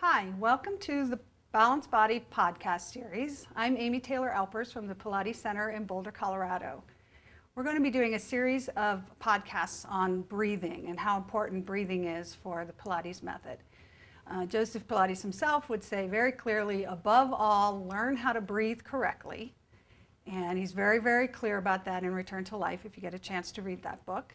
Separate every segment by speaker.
Speaker 1: Hi, welcome to the Balanced Body podcast series. I'm Amy Alpers from the Pilates Center in Boulder, Colorado. We're going to be doing a series of podcasts on breathing and how important breathing is for the Pilates method. Joseph Pilates himself would say very clearly, above all, learn how to breathe correctly. And he's very, very clear about that in Return to Life if you get a chance to read that book.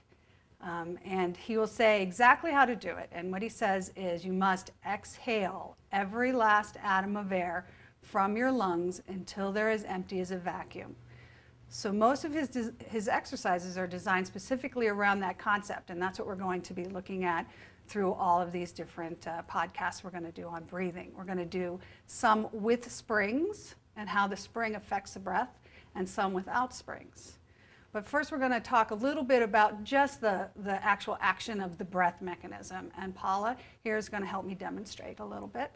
Speaker 1: And he will say exactly how to do it. And what he says is you must exhale every last atom of air from your lungs until they're as empty as a vacuum. So most of his exercises are designed specifically around that concept, and that's what we're going to be looking at through all of these different podcasts we're going to do on breathing. We're going to do some with springs and how the spring affects the breath, and some without springs. But first we're going to talk a little bit about just the actual action of the breath mechanism. And Paula here is going to help me demonstrate a little bit.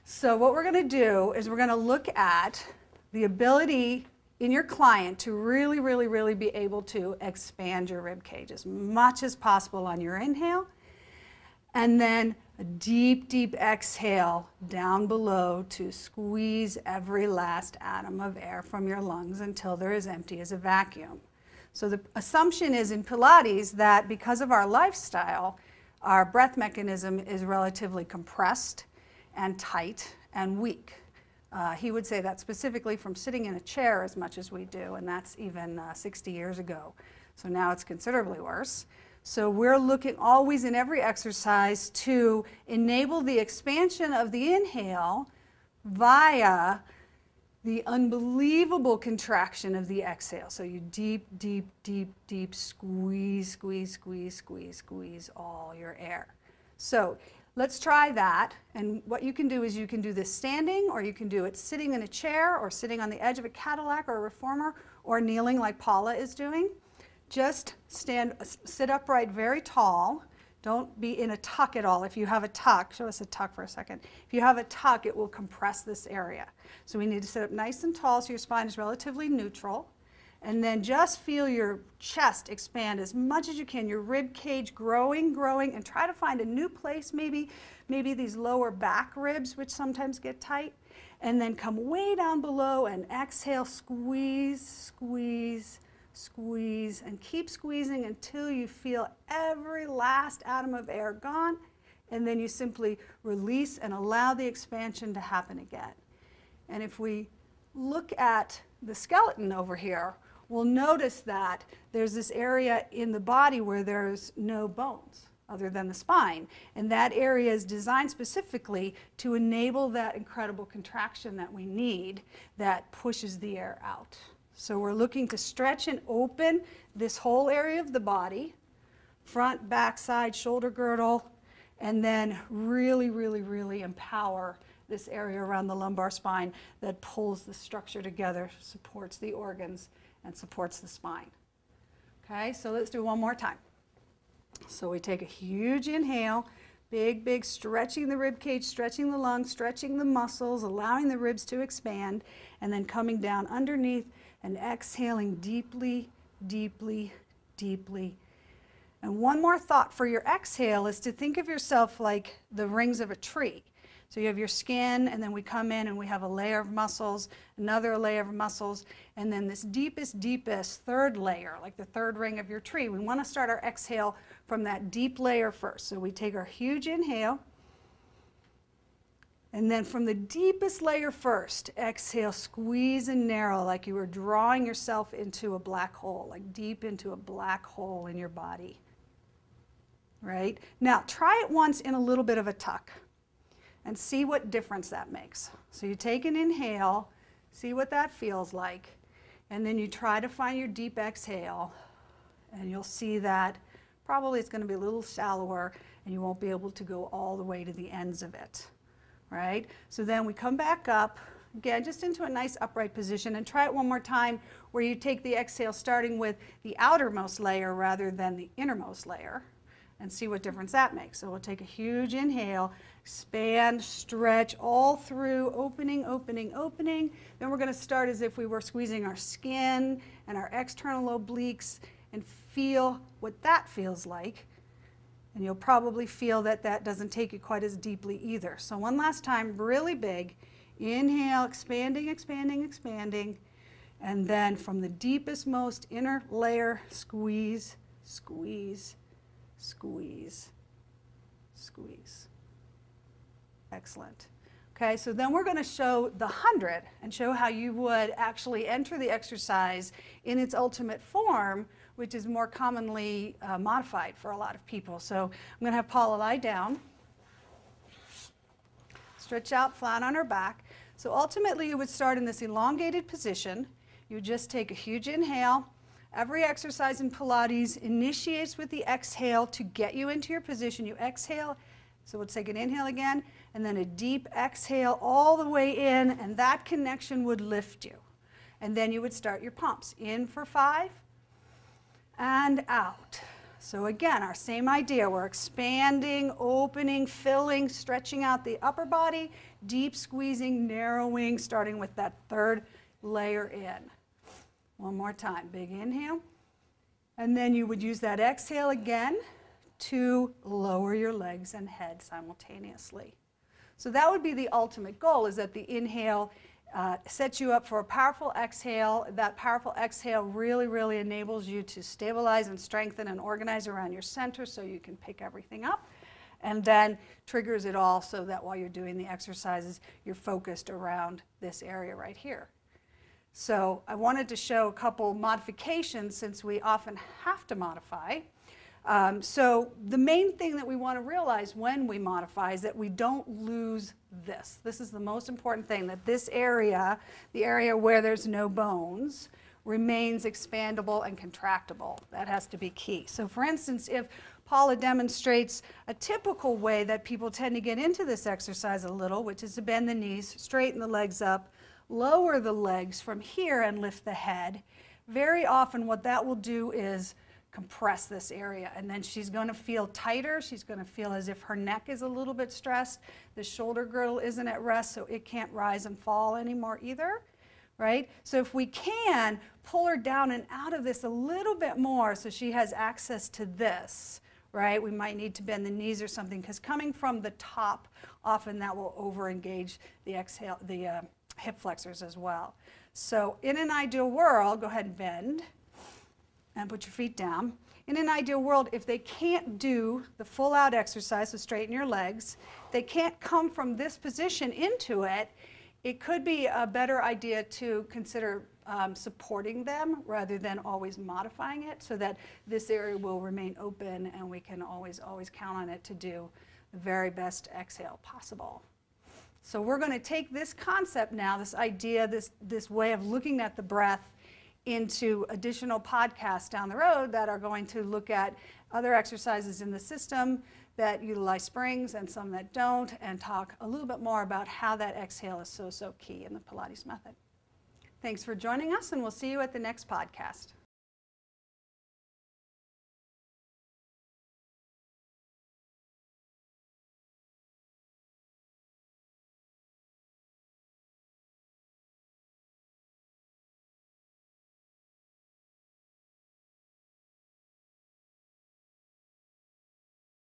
Speaker 1: So what we're going to do is we're going to look at the ability in your client to really be able to expand your rib cage as much as possible on your inhale. And then a deep exhale down below to squeeze every last atom of air from your lungs until they're as empty as a vacuum. So the assumption is in Pilates that because of our lifestyle, our breath mechanism is relatively compressed and tight and weak. He would say that specifically from sitting in a chair as much as we do, and that's even 60 years ago. So now it's considerably worse. So we're looking always in every exercise to enable the expansion of the inhale via the unbelievable contraction of the exhale. So you deep squeeze all your air. So let's try that. And what you can do is you can do this standing, or you can do it sitting in a chair, or sitting on the edge of a Cadillac or a reformer, or kneeling like Paula is doing. Just sit upright very tall. Don't be in a tuck at all. If you have a tuck, show us a tuck for a second. If you have a tuck, it will compress this area. So we need to sit up nice and tall so your spine is relatively neutral. And then just feel your chest expand as much as you can, your rib cage growing, and try to find a new place, maybe these lower back ribs, which sometimes get tight. And then come way down below and exhale, squeeze, and keep squeezing until you feel every last atom of air gone, and then you simply release and allow the expansion to happen again. And if we look at the skeleton over here, we'll notice that there's this area in the body where there's no bones other than the spine, and that area is designed specifically to enable that incredible contraction that we need that pushes the air out. So we're looking to stretch and open this whole area of the body, front, back, side, shoulder girdle, and then really empower this area around the lumbar spine that pulls the structure together, supports the organs, and supports the spine. Okay, so let's do one more time. So we take a huge inhale, big, stretching the rib cage, stretching the lungs, stretching the muscles, allowing the ribs to expand, and then coming down underneath and exhaling deeply. And one more thought for your exhale is to think of yourself like the rings of a tree. So you have your skin, and then we come in and we have a layer of muscles, another layer of muscles, and then this deepest third layer, like the third ring of your tree. We want to start our exhale from that deep layer first. So we take our huge inhale, and then from the deepest layer first, exhale, squeeze and narrow like you were drawing yourself into a black hole, like deep into a black hole in your body. Right? Now, try it once in a little bit of a tuck and see what difference that makes. So you take an inhale, see what that feels like, and then you try to find your deep exhale, and you'll see that probably it's going to be a little shallower, and you won't be able to go all the way to the ends of it. Right? So then we come back up, again, just into a nice upright position, and try it one more time where you take the exhale starting with the outermost layer rather than the innermost layer, and see what difference that makes. So we'll take a huge inhale, expand, stretch all through, opening. Then we're going to start as if we were squeezing our skin and our external obliques and feel what that feels like. And you'll probably feel that that doesn't take you quite as deeply either. So one last time, really big. Inhale, expanding, expanding, expanding. And then from the deepest, most inner layer, squeeze, squeeze, squeeze, squeeze. Excellent. Okay, so then we're going to show the 100 and show how you would actually enter the exercise in its ultimate form, which is more commonly modified for a lot of people. So I'm going to have Paula lie down, stretch out flat on her back. So ultimately you would start in this elongated position. You would just take a huge inhale. Every exercise in Pilates initiates with the exhale to get you into your position. You exhale, so we'll take an inhale again, and then a deep exhale all the way in, and that connection would lift you. And then you would start your pumps. In for 5, and out. So again, our same idea. We're expanding, opening, filling, stretching out the upper body, deep squeezing, narrowing, starting with that 3rd layer in. One more time. Big inhale. And then you would use that exhale again to lower your legs and head simultaneously. So that would be the ultimate goal, is that the inhale sets you up for a powerful exhale. That powerful exhale really, really enables you to stabilize and strengthen and organize around your center so you can pick everything up, and then triggers it all so that while you're doing the exercises, you're focused around this area right here. So I wanted to show a couple modifications since we often have to modify. So the main thing that we want to realize when we modify is that we don't lose this. This is the most important thing, that this area, the area where there's no bones, remains expandable and contractible. That has to be key. So for instance, if Paula demonstrates a typical way that people tend to get into this exercise a little, which is to bend the knees, straighten the legs up, lower the legs from here and lift the head, very often what that will do is compress this area, and then she's going to feel tighter. She's going to feel as if her neck is a little bit stressed. The shoulder girdle isn't at rest, so it can't rise and fall anymore either, right? So if we can pull her down and out of this a little bit more so she has access to this, right? We might need to bend the knees or something, because coming from the top, often that will over-engage the exhale, the hip flexors as well. So in an ideal world, go ahead and bend and put your feet down. In an ideal world, if they can't do the full out exercise, so straighten your legs, they can't come from this position into it, it could be a better idea to consider supporting them rather than always modifying it, so that this area will remain open and we can always count on it to do the very best exhale possible. So we're going to take this concept now, this idea, this way of looking at the breath, into additional podcasts down the road that are going to look at other exercises in the system that utilize springs and some that don't, and talk a little bit more about how that exhale is so key in the Pilates method. Thanks for joining us, and we'll see you at the next podcast.